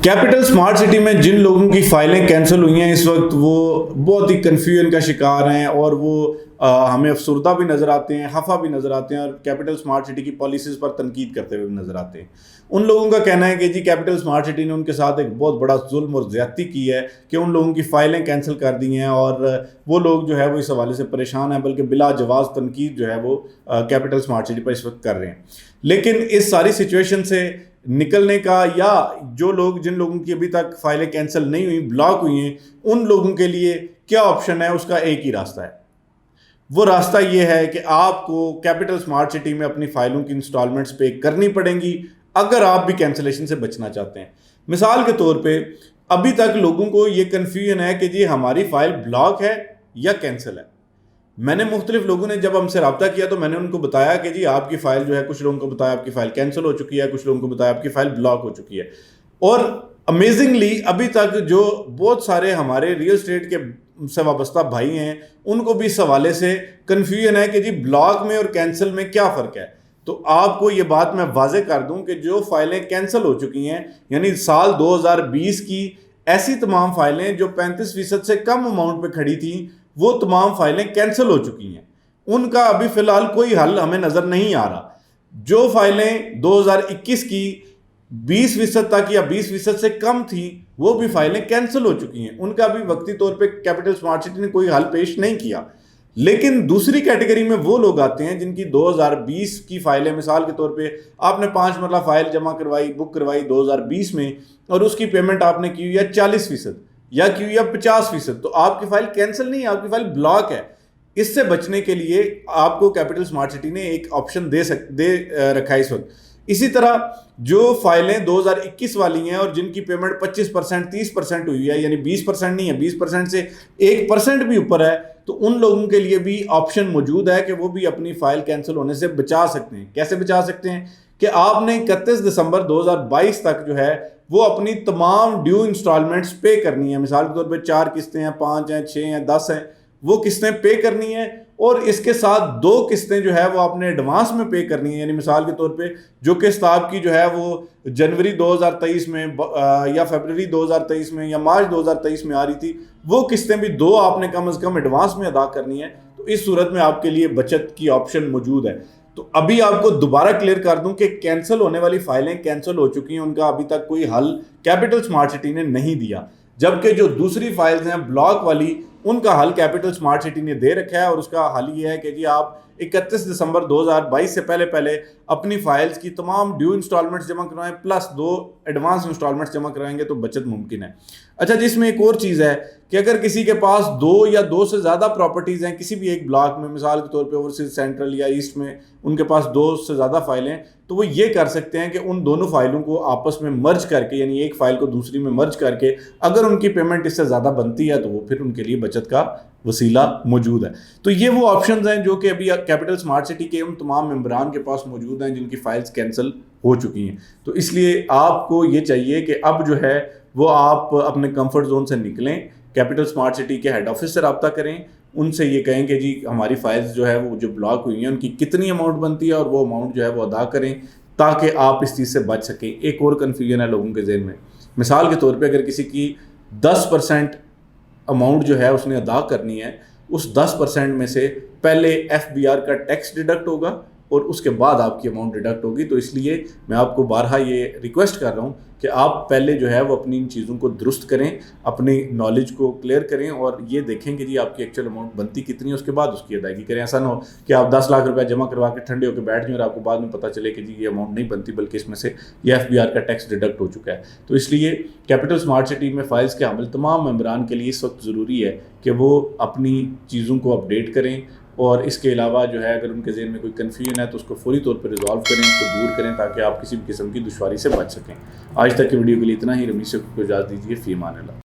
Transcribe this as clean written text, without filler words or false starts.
Capital smart city में जिन लोगों की फाइलें कैंसिल हुई हैं इस वक्त वो बहुत ही कन्फ्यूजन का शिकार हैं और वो हमें अफसरदा भी नज़र आते हैं, खफा भी नज़र आते हैं और कैपिटल स्मार्ट सिटी की पॉलिसीज़ पर तनकीद करते हुए भी नज़र आते हैं। उन लोगों का कहना है कि जी कैपिटल स्मार्ट सिटी ने उनके साथ एक बहुत बड़ा जुल्म और ज़्यादती की है कि उन लोगों की फ़ाइलें कैंसिल कर दी हैं और वो लोग जो है वो इस हवाले से परेशान हैं, बल्कि बिला जवाज़ तनकीद जो है वो कैपिटल स्मार्ट सिटी पर इस वक्त कर रहे हैं। लेकिन इस सारी सिचुएशन से निकलने का या जिन लोगों की अभी तक फाइलें कैंसिल नहीं हुई, ब्लॉक हुई हैं, उन लोगों के लिए क्या ऑप्शन है, उसका एक ही रास्ता है। वो रास्ता ये है कि आपको कैपिटल स्मार्ट सिटी में अपनी फाइलों की इंस्टॉलमेंट्स पे करनी पड़ेंगी अगर आप भी कैंसिलेशन से बचना चाहते हैं। मिसाल के तौर पे अभी तक लोगों को ये कन्फ्यूजन है कि जी हमारी फ़ाइल ब्लॉक है या कैंसिल है। मैंने मुख्तलिफ लोगों ने जब हमसे रब्ता किया तो मैंने उनको बताया कि जी आपकी फ़ाइल जो है, कुछ लोगों को बताया आपकी फ़ाइल कैंसिल हो चुकी है, कुछ लोगों को बताया आपकी फ़ाइल ब्लॉक हो चुकी है। और अमेजिंगली अभी तक जो बहुत सारे हमारे रियल एस्टेट के से वाबस्ता भाई हैं उनको भी इस हवाले से कन्फ्यूजन है कि जी ब्लॉक में और कैंसिल में क्या फ़र्क है। तो आपको ये बात मैं वाज़े कर दूं कि जो फ़ाइलें कैंसिल हो चुकी हैं, यानी साल 2020 की ऐसी तमाम फ़ाइलें जो 35% से कम अमाउंट पे खड़ी थी, वो तमाम फाइलें कैंसिल हो चुकी हैं। उनका अभी फ़िलहाल कोई हल हमें नज़र नहीं आ रहा। जो फाइलें 2021 की 20% तक या 20% से कम थी, वो भी फाइलें कैंसिल हो चुकी हैं। उनका भी वक्ती तौर पे कैपिटल स्मार्ट सिटी ने कोई हल पेश नहीं किया। लेकिन दूसरी कैटेगरी में वो लोग आते हैं जिनकी 2020 की फ़ाइलें, मिसाल के तौर पे आपने 5 मरला फ़ाइल जमा करवाई, बुक करवाई 2020 में और उसकी पेमेंट आपने की हुई है 40% या की हुई है 50%, तो आपकी फ़ाइल कैंसिल नहीं है, आपकी फ़ाइल ब्लॉक है। इससे बचने के लिए आपको कैपिटल स्मार्ट सिटी ने एक ऑप्शन दे रखा है इस वक्त। इसी तरह जो फाइलें 2021 वाली हैं और जिनकी पेमेंट 25%, 30% हुई है, यानी 20% नहीं है, 20% से 1% भी ऊपर है, तो उन लोगों के लिए भी ऑप्शन मौजूद है कि वो भी अपनी फ़ाइल कैंसिल होने से बचा सकते हैं। कैसे बचा सकते हैं कि आपने 31 दिसंबर 2022 तक जो है वो अपनी तमाम ड्यू इंस्टॉलमेंट्स पे करनी है। मिसाल के तौर पे 4 किस्तें हैं, 5 हैं, 6 हैं, 10 हैं, वो किस्तें पे करनी है और इसके साथ 2 किस्तें जो है वो आपने एडवांस में पे करनी है। यानी मिसाल के तौर पे जो किस्त आपकी जो है वो जनवरी 2023 में या फरवरी 2023 में या मार्च 2023 में आ रही थी, वो किस्तें भी 2 आपने कम से कम एडवांस में अदा करनी है। तो इस सूरत में आपके लिए बचत की ऑप्शन मौजूद है। तो अभी आपको दोबारा क्लियर कर दूं कि कैंसिल होने वाली फाइलें कैंसिल हो चुकी हैं, उनका अभी तक कोई हल कैपिटल स्मार्ट सिटी ने नहीं दिया। जबकि जो दूसरी फाइल्स हैं ब्लॉक वाली, उनका हल कैपिटल स्मार्ट सिटी ने दे रखा है और उसका हल ये है कि जी आप 31 दिसंबर 2022 से पहले अपनी फाइल्स की तमाम ड्यू इंस्टॉलमेंट्स जमा करवाएं प्लस 2 एडवांस इंस्टॉलमेंट्स जमा करवाएंगे तो बचत मुमकिन है। अच्छा, जिसमें एक और चीज़ है कि अगर किसी के पास 2 या 2 से ज़्यादा प्रॉपर्टीज़ हैं किसी भी एक ब्लॉक में, मिसाल के तौर पे ओवरसीज सेंट्रल या ईस्ट में उनके पास 2 से ज़्यादा फाइलें, तो वो ये कर सकते हैं कि उन दोनों फाइलों को आपस में मर्ज करके, यानी एक फ़ाइल को दूसरी में मर्ज करके अगर उनकी पेमेंट इससे ज़्यादा बनती है तो वो फिर उनके लिए बचत का वसीला मौजूद है। तो ये वो ऑप्शंस हैं जो कि अभी कैपिटल स्मार्ट सिटी के उन तमाम मेंबरान के पास मौजूद हैं जिनकी फाइल्स कैंसिल हो चुकी हैं। तो इसलिए आपको ये चाहिए कि अब जो है वो आप अपने कंफर्ट जोन से निकलें, कैपिटल स्मार्ट सिटी के हेड ऑफिस से रब्ता करें, उनसे ये कहें कि जी हमारी फाइल्स जो है वो जो ब्लॉक हुई हैं उनकी कितनी अमाउंट बनती है और वो अमाउंट जो है वो अदा करें ताकि आप इस चीज़ से बच सकें। एक और कन्फ्यूजन है लोगों के ज़हन में, मिसाल के तौर पे अगर किसी की 10% अमाउंट जो है उसने अदा करनी है, उस 10% में से पहले FBR का टैक्स डिडक्ट होगा और उसके बाद आपकी अमाउंट डिडक्ट होगी। तो इसलिए मैं आपको बारहा ये रिक्वेस्ट कर रहा हूँ कि आप पहले जो है वो अपनी इन चीज़ों को दुरुस्त करें, अपनी नॉलेज को क्लियर करें और ये देखें कि जी आपकी एक्चुअल अमाउंट बनती कितनी है, उसके बाद उसकी अदायगी करें। ऐसा ना हो कि आप 10 लाख रुपया जमा करवा के ठंडे होकर बैठ जाएं और आपको बाद में पता चले कि जी ये अमाउंट नहीं बनती बल्कि इसमें से ये FBR का टैक्स डिडक्ट हो चुका है। तो इसलिए कैपिटल स्मार्ट सिटी में फ़ाइल्स के हामिल तमाम मेंबरान के लिए इस वक्त ज़रूरी है कि वो अपनी चीज़ों को अपडेट करें और इसके अलावा जो है अगर उनके ज़हन में कोई कन्फ्यूजन है तो उसको फौरी तौर पर रिजॉल्व करें, उसको दूर करें ताकि आप किसी भी किस्म की दुश्वारी से बच सकें। आज तक की वीडियो के लिए इतना ही। रमीश को इजाज़त दीजिए। फ़ी अमान अल्लाह।